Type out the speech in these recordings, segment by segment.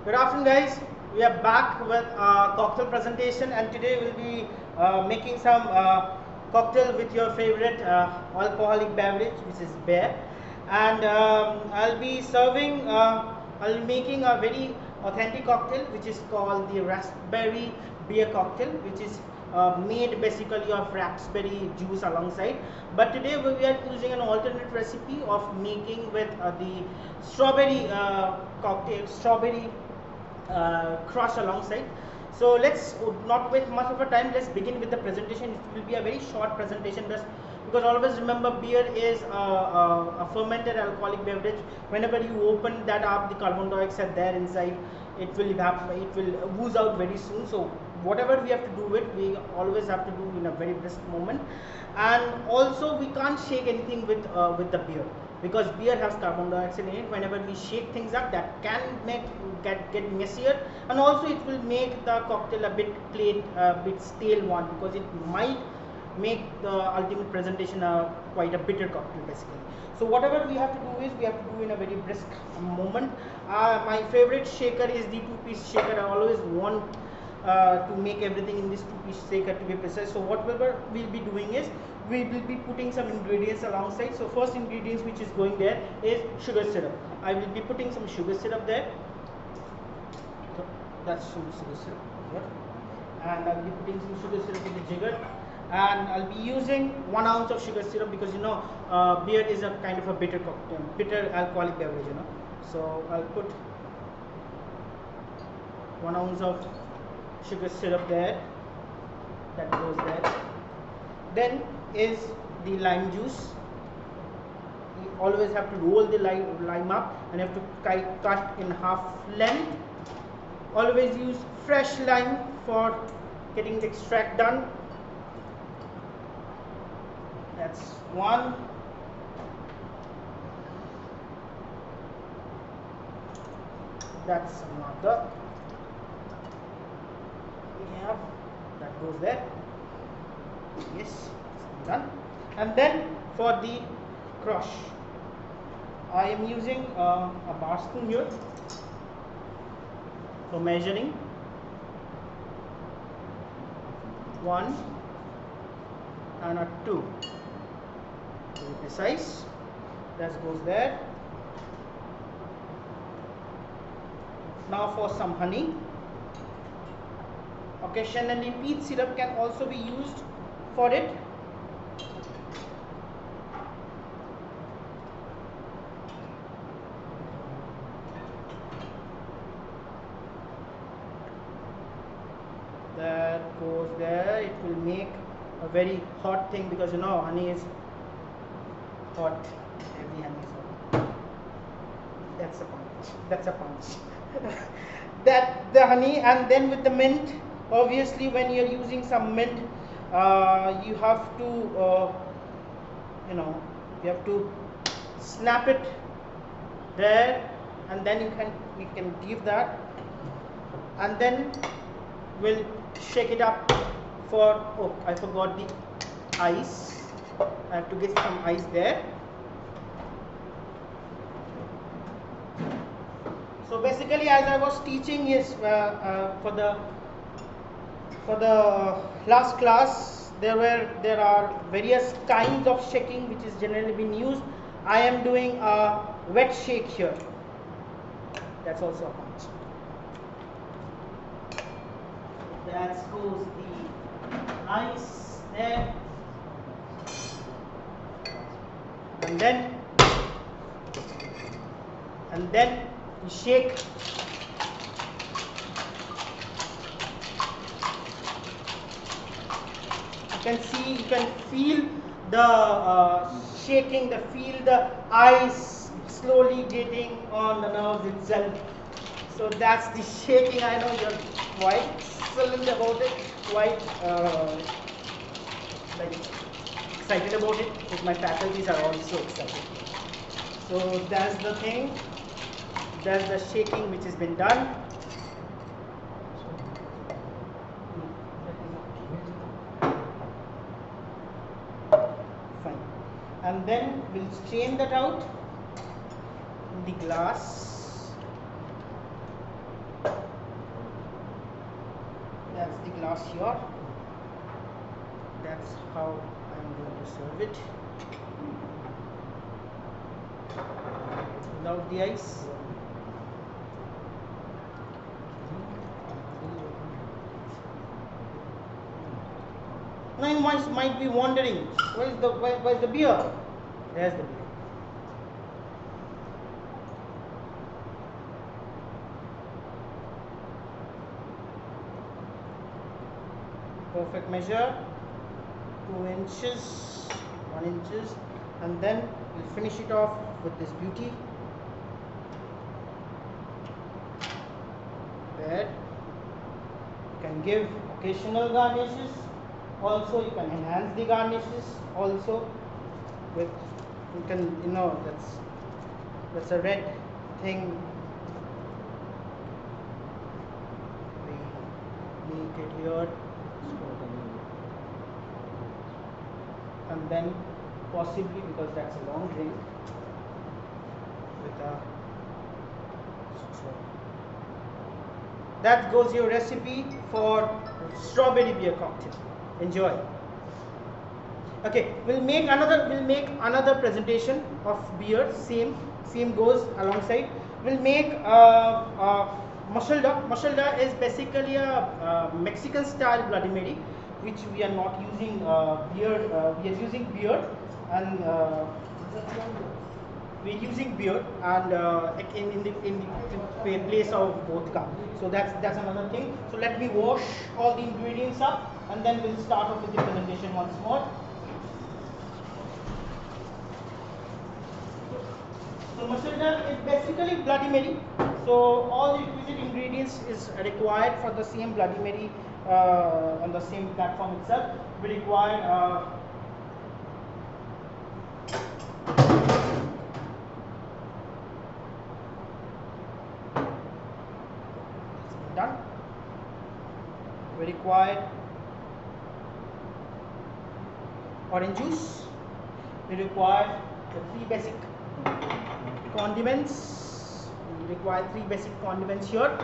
Good afternoon, guys. We are back with cocktail presentation, and today we'll be making some cocktail with your favorite alcoholic beverage, which is beer. And I'll be serving. I'll be making a very authentic cocktail, which is called the raspberry beer cocktail, which is made basically of raspberry juice alongside. But today we are using an alternate recipe of making with the strawberry cocktail, strawberry crush alongside. So let's not waste much of our time. Let's begin with the presentation. It will be a very short presentation, just because always remember beer is a fermented alcoholic beverage. Whenever you open that up, the carbon dioxide there inside, it will evaporate, it will ooze out very soon. So whatever we have to do it, we always have to do in a very brisk moment. And also we can't shake anything with the beer, because beer has carbon dioxide in it. Whenever we shake things up, that can make get messier, and also it will make the cocktail a bit plain, a bit stale one, because it might make the ultimate presentation quite a bitter cocktail basically. So whatever we have to do is we have to do in a very brisk moment. My favorite shaker is the two-piece shaker. I always want to make everything in this two-piece shaker to be precise. So whatever we'll be doing is we will be putting some ingredients alongside. So first ingredients which is going there is sugar syrup. I will be putting some sugar syrup there. So that's some sugar syrup here. And I'll be putting some sugar syrup in the jigger. And I'll be using 1 ounce of sugar syrup, because beer is a kind of a bitter cocktail, bitter alcoholic beverage, So I'll put 1 ounce of sugar syrup there. That goes there. Then is the lime juice. You always have to roll the lime up, and you have to cut in half length. Always use fresh lime for getting the extract done. That's one. That's another. Yeah, that goes there. Yes, done. And then for the crush, I am using a bar spoon here for measuring. 1 and a 2 to be precise. That goes there. Now for some honey. Occasionally peach syrup can also be used for it. That goes there. It will make a very hot thing, because honey is hot. Every honey is hot. That's a punch. That's a punch. That the honey, and then with the mint. Obviously, when you're using some mint, you have to, you have to snap it there, and then you can give that, and then we'll shake it up for. Oh, I forgot the ice. I have to get some ice there. So basically, as I was teaching is for the last class, there are various kinds of shaking which is generally been used. I am doing a wet shake here. That's also a punch. That goes the ice there, and then you shake. You can feel the shaking, feel the ice slowly getting on the nerves itself. So that's the shaking. I know you're quite excellent about it, quite excited about it, but my faculties are also excited. So that's the thing. That's the shaking which has been done. Fine. And then we'll strain that out in the glass. glass here. That's how I'm going to serve it without the ice. Now you might be wondering, where's the beer? There's the beer. Perfect measure, 2 inches, 1 inches, and then we'll finish it off with this beauty. There, you can give occasional garnishes. Also, you can enhance the garnishes. Also, with you can that's a red thing. We make it here. And then possibly, because that's a long drink, with a straw. That goes your recipe for strawberry beer cocktail. Enjoy. Okay, we'll make another presentation of beer. Same goes alongside. We'll make Mashilda. Mashilda is basically a Mexican style Bloody Mary, which we are not using beer. We are using beer, and we're using beer and in the place of vodka. So that's another thing. So let me wash all the ingredients up, and then we'll start off with the presentation once more. So Mashilda is basically Bloody Mary. So all the requisite ingredients is required for the same Bloody Mary on the same platform itself. We require done. We require orange juice. We require the 3 basic condiments. We require 3 basic condiments here.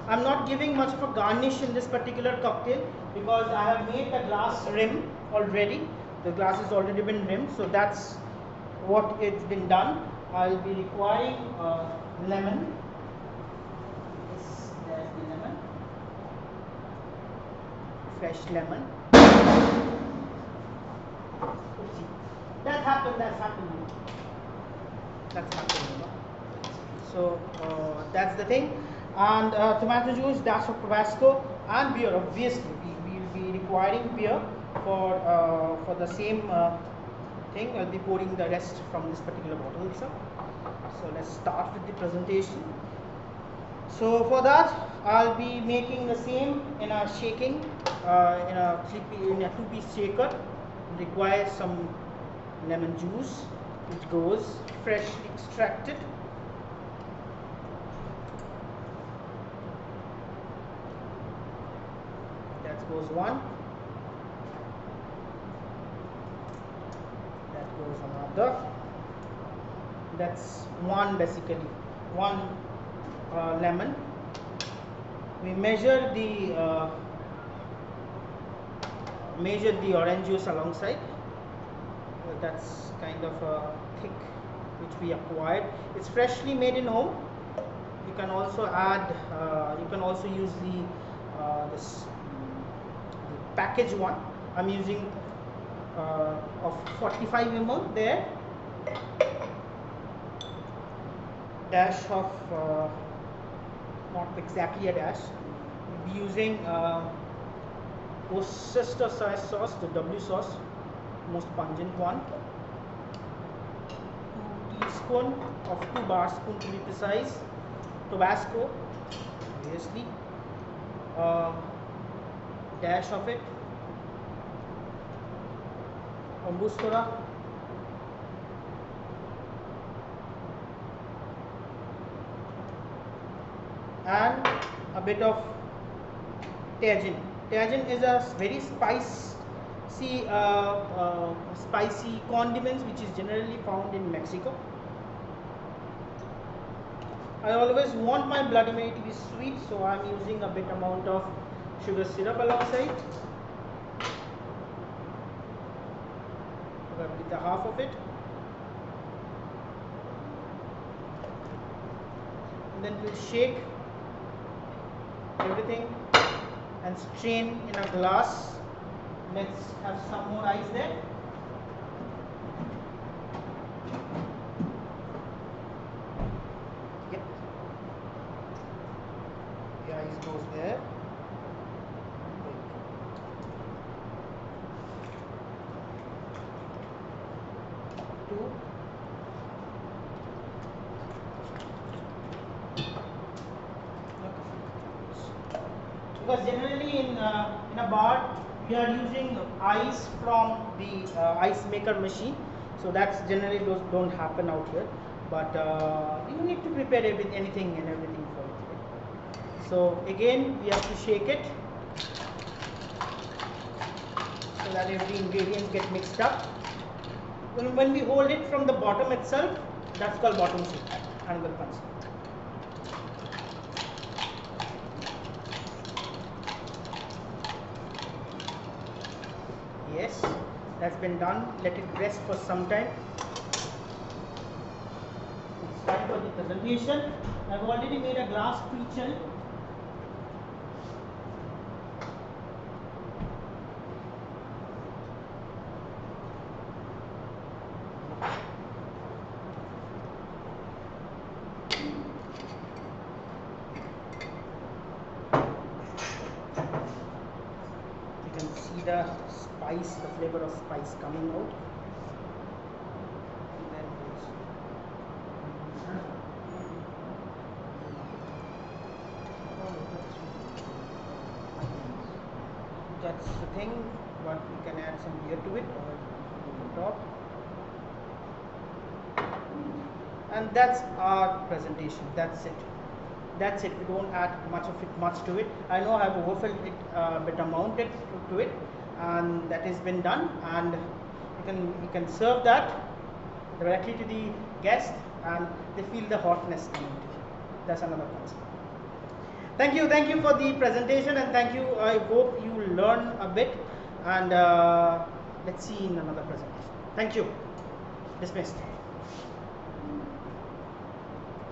I'm not giving much of a garnish in this particular cocktail because I have made the glass rim already. The glass has already been rimmed, so that's what it's been done. I'll be requiring lemon. Yes, there's the lemon. Fresh lemon. That's happened. So that's the thing. And tomato juice, dash of Tabasco, and beer. Obviously, we will be requiring beer for the same thing. I'll be pouring the rest from this particular bottle itself. So let's start with the presentation. So for that, I'll be making the same in a shaking, in a 2-piece shaker. Requires some lemon juice, which goes freshly extracted. That goes one. That goes another. That's one, basically one lemon. We measure the orange juice alongside. That's kind of thick, which we acquired. It's freshly made in home. You can also add. You can also use the package one. I'm using of 45 ml there. Dash of not exactly a dash. We'll be using Worcestershire sauce, the W sauce, most pungent one. 2 teaspoons of 2 bar spoon to be precise. Tabasco, obviously. Dash of it. Angostura. And a bit of Tajin. Tajin is a very spicy condiments which is generally found in Mexico. I always want my Bloody Mary to be sweet, so I'm using a bit amount of sugar syrup alongside. Probably the half of it. And then we'll shake everything and strain in a glass. Let's have some more ice there. Yep. The ice goes there. Two. Because generally in a bar we are using ice from the ice maker machine, so that's generally those don't happen out here. But you need to prepare anything and everything for it. So again we have to shake it so that every ingredients get mixed up. When we hold it from the bottom itself, that's called bottom shake. Another concept. Yes, that's been done. Let it rest for some time. It's time for the presentation. I've already made a glass pre-chill. You can see the spice, the flavor of spice coming out. And then that's the thing, but we can add some beer to it or on top. And that's our presentation. That's it. That's it. We don't add much to it. I know I've overfilled it a bit amounted to it, and that has been done. And you can serve that directly to the guest, and they feel the hotness coming to you. That's another concept. Thank you for the presentation, and thank you. I hope you learn a bit, and let's see in another presentation. Thank you. Dismissed.